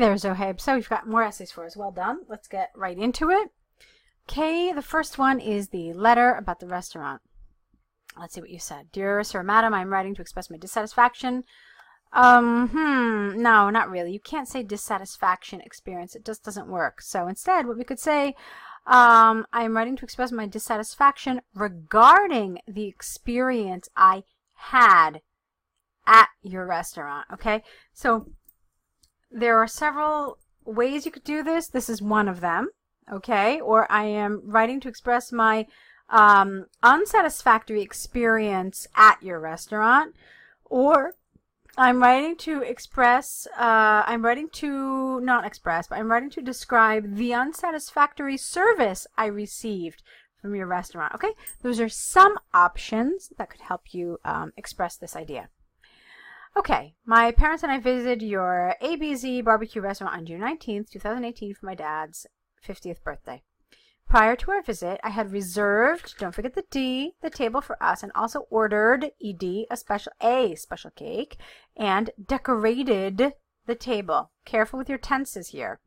there, Zohaib. So we've got more essays for us. Well done. Let's get right into it. Okay, the first one is the letter about the restaurant. Let's see what you said. Dear Sir, Madam, I'm writing to express my dissatisfaction. No, not really. You can't say dissatisfaction experience. It just doesn't work. So instead, what we could say, I'm writing to express my dissatisfaction regarding the experience I had at your restaurant. Okay, so there are several ways you could do this. This is one of them. Okay, or I am writing to express my unsatisfactory experience at your restaurant, or I'm writing to express, I'm writing to describe the unsatisfactory service I received from your restaurant. Okay, those are some options that could help you express this idea. Okay, my parents and I visited your ABZ barbecue restaurant on June 19th, 2018 for my dad's 50th birthday. Prior to our visit, I had reserved, don't forget the D, the table for us, and also ordered, ED, a special cake, and decorated the table. Careful with your tenses here.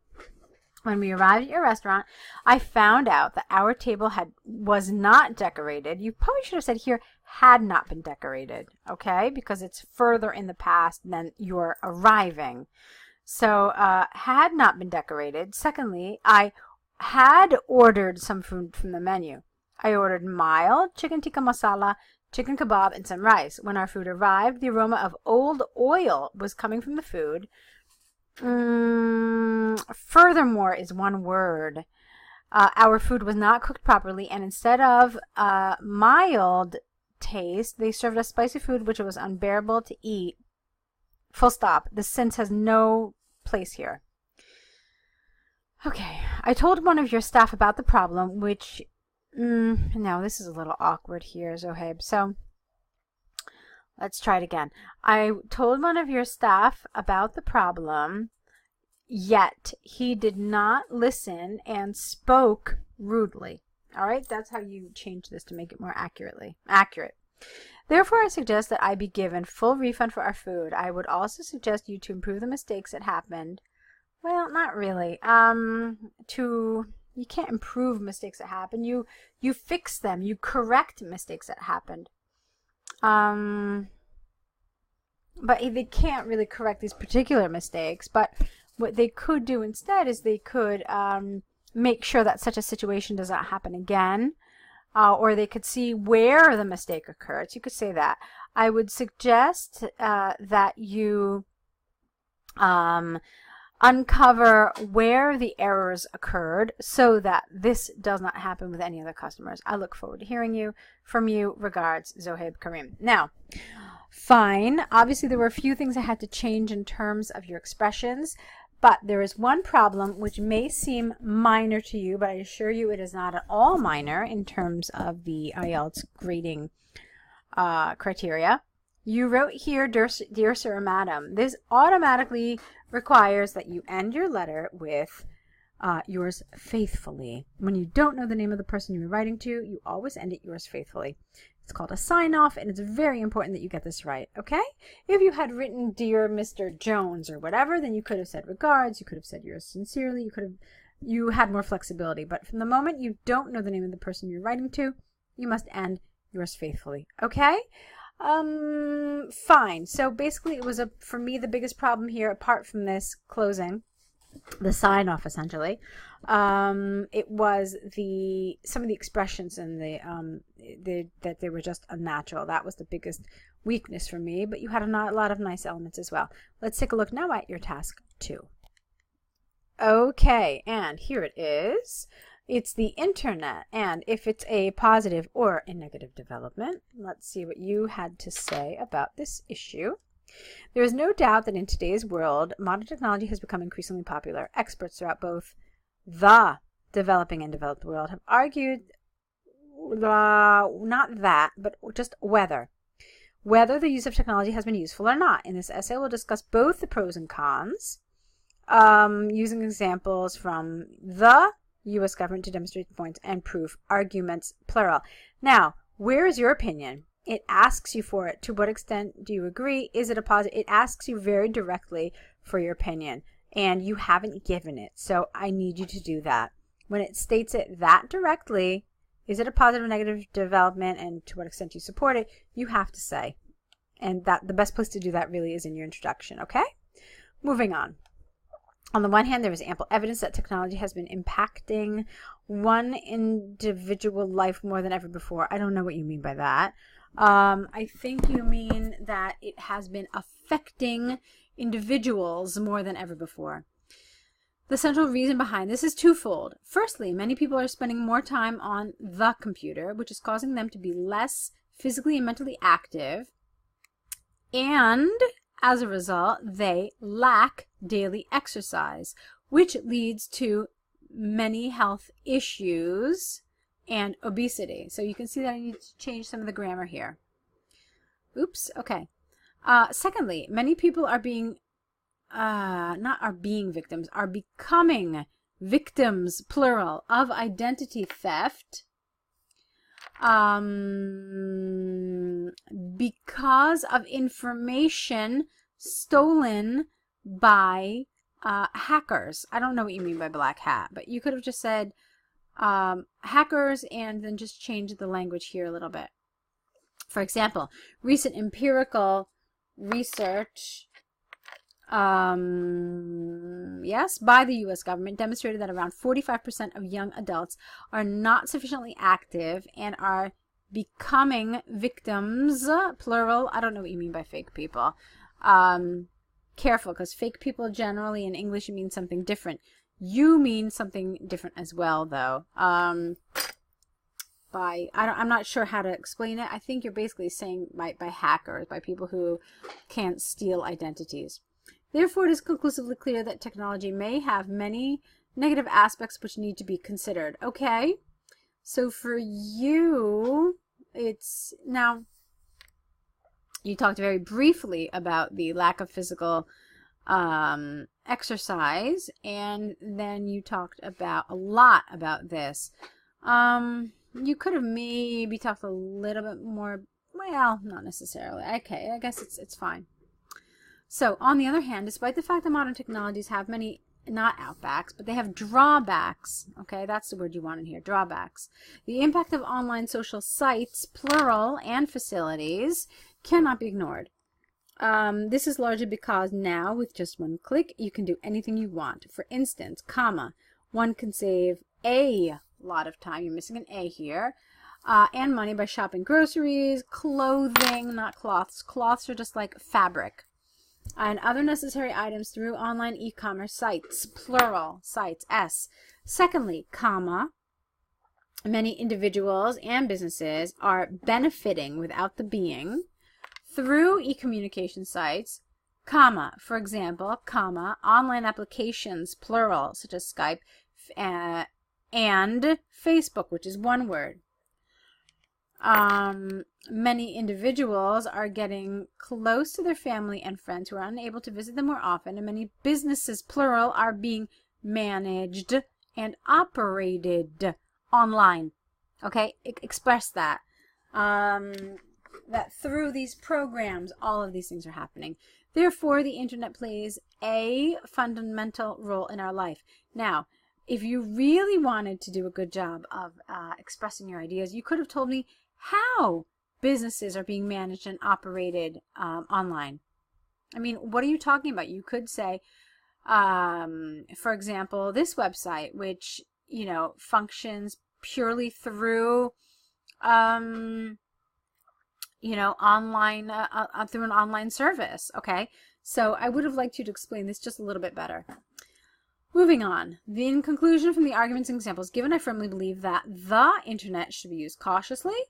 When we arrived at your restaurant, I found out that our table was not decorated. You probably should have said here, had not been decorated, okay? Because it's further in the past than you're arriving. So, had not been decorated. Secondly, I had ordered some food from the menu. I ordered mild chicken tikka masala, chicken kebab, and some rice. When our food arrived, the aroma of old oil was coming from the food. Furthermore is one word. Our food was not cooked properly, and instead of mild taste, they served us spicy food which was unbearable to eat. Full stop. The sense has no place here. Okay, I told one of your staff about the problem, which, now this is a little awkward here, Zohaib, so let's try it again. I told one of your staff about the problem, yet he did not listen and spoke rudely. All right, that's how you change this to make it more accurate. Therefore, I suggest that I be given full refund for our food. I would also suggest you to improve the mistakes that happened. Well, not really. You can't improve mistakes that happen. You fix them. You correct mistakes that happened. But they can't really correct these particular mistakes. But what they could do instead is they could make sure that such a situation does not happen again. Or they could see where the mistake occurred. So you could say that. I would suggest that you uncover where the errors occurred so that this does not happen with any other customers. I look forward to hearing from you. Regards, Zohaib Karim. Now, fine. Obviously, there were a few things I had to change in terms of your expressions, but there is one problem which may seem minor to you, but I assure you it is not at all minor in terms of the Ielts grading criteria. You wrote here, Dear Sir or Madam. This automatically requires that you end your letter with yours faithfully. When you don't know the name of the person you're writing to, you always end it yours faithfully. It's called a sign-off, and it's very important that you get this right, okay? If you had written Dear Mr. Jones or whatever, then you could have said regards, you could have said yours sincerely, you had more flexibility. But from the moment you don't know the name of the person you're writing to, you must end yours faithfully, okay? Fine. So basically it was for me, the biggest problem here, apart from this closing, the sign off essentially, it was some of the expressions and that they were just unnatural. That was the biggest weakness for me, but you had a lot of nice elements as well. Let's take a look now at your task 2. Okay, and here it is. It's the internet, and if it's a positive or a negative development, let's see what you had to say about this issue. There is no doubt that in today's world, modern technology has become increasingly popular. Experts throughout both the developing and developed world have argued, not that, but just whether the use of technology has been useful or not. In this essay, we'll discuss both the pros and cons, using examples from the U.S. government to demonstrate the points and proof arguments, plural. Now, where is your opinion? It asks you for it. To what extent do you agree? Is it a positive? It asks you very directly for your opinion. and you haven't given it. So I need you to do that. When it states it that directly, is it a positive or negative development, and to what extent you support it, you have to say. And that the best place to do that really is in your introduction, okay? Moving on. On the one hand, there is ample evidence that technology has been impacting one individual life more than ever before. I don't know what you mean by that. I think you mean that it has been affecting individuals more than ever before. The central reason behind this is twofold. Firstly, many people are spending more time on the computer, which is causing them to be less physically and mentally active. And as a result, they lack daily exercise, which leads to many health issues and obesity. So you can see that I need to change some of the grammar here. Oops, okay. Secondly, many people are becoming victims, plural, of identity theft because of information stolen by hackers. I don't know what you mean by black hat, but you could have just said hackers and then just changed the language here a little bit. For example, recent empirical research by the U.S. government demonstrated that around 45% of young adults are not sufficiently active and are becoming victims, plural. I don't know what you mean by fake people. Careful, because fake people generally in English mean something different. You mean something different as well, though. I'm not sure how to explain it. I think you're basically saying by hackers, by people who can't steal identities. Therefore, it is conclusively clear that technology may have many negative aspects which need to be considered. Okay, so for you, it's now, you talked very briefly about the lack of physical exercise, and then you talked about a lot about this. You could have maybe talked a little bit more, well, not necessarily. Okay, I guess it's fine. So, on the other hand, despite the fact that modern technologies have many, not outbacks, but they have drawbacks, okay, that's the word you want in here, drawbacks. The impact of online social sites, plural, and facilities cannot be ignored. This is largely because now, with just one click, you can do anything you want. For instance, one can save a lot of time, you're missing an A here, and money by shopping groceries, clothing, not cloths. Cloths are just like fabric. And other necessary items through online e-commerce sites, plural, sites, S. Secondly, many individuals and businesses are benefiting without the being through e-communication sites, for example, online applications, plural, such as Skype, and Facebook, which is one word. Many individuals are getting close to their family and friends who are unable to visit them more often, and many businesses, plural, are being managed and operated online. Okay, express that. That through these programs, all of these things are happening. Therefore, the internet plays a fundamental role in our life. Now, if you really wanted to do a good job of expressing your ideas, you could have told me how businesses are being managed and operated online. I mean, what are you talking about? You could say, for example, this website, which, functions purely through, online, through an online service. Okay, so I would have liked you to explain this just a little bit better. Moving on, in conclusion from the arguments and examples given, I firmly believe that the internet should be used cautiously.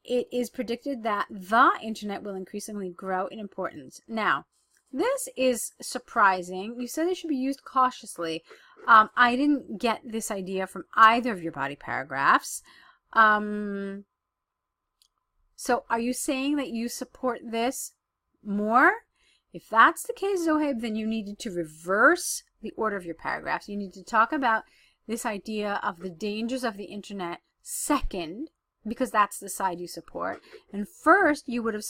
It is predicted that the internet will increasingly grow in importance. Now, this is surprising. You said it should be used cautiously. I didn't get this idea from either of your body paragraphs. So are you saying that you support this more? If that's the case, Zohaib, then you needed to reverse the order of your paragraphs. You need to talk about this idea of the dangers of the internet second, because that's the side you support. And first, you would have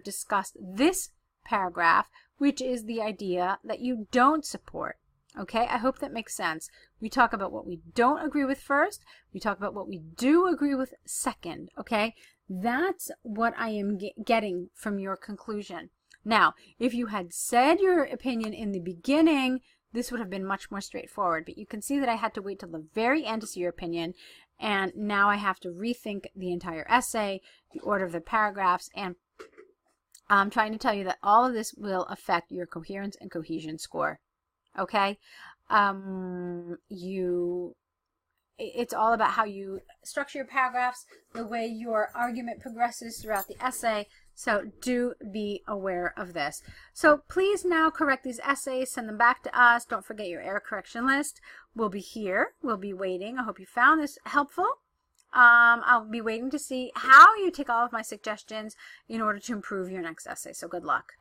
discussed this paragraph, which is the idea that you don't support. Okay, I hope that makes sense. We talk about what we don't agree with first. We talk about what we do agree with second. Okay, that's what I am getting from your conclusion. Now, if you had said your opinion in the beginning, this would have been much more straightforward. But you can see that I had to wait till the very end to see your opinion. And now I have to rethink the entire essay, the order of the paragraphs, and I'm trying to tell you that all of this will affect your coherence and cohesion score. Okay? It's all about how you structure your paragraphs, the way your argument progresses throughout the essay. So do be aware of this. So please now correct these essays, send them back to us. Don't forget your error correction list. We'll be here. We'll be waiting. I hope you found this helpful. I'll be waiting to see how you take all of my suggestions in order to improve your next essay. So good luck.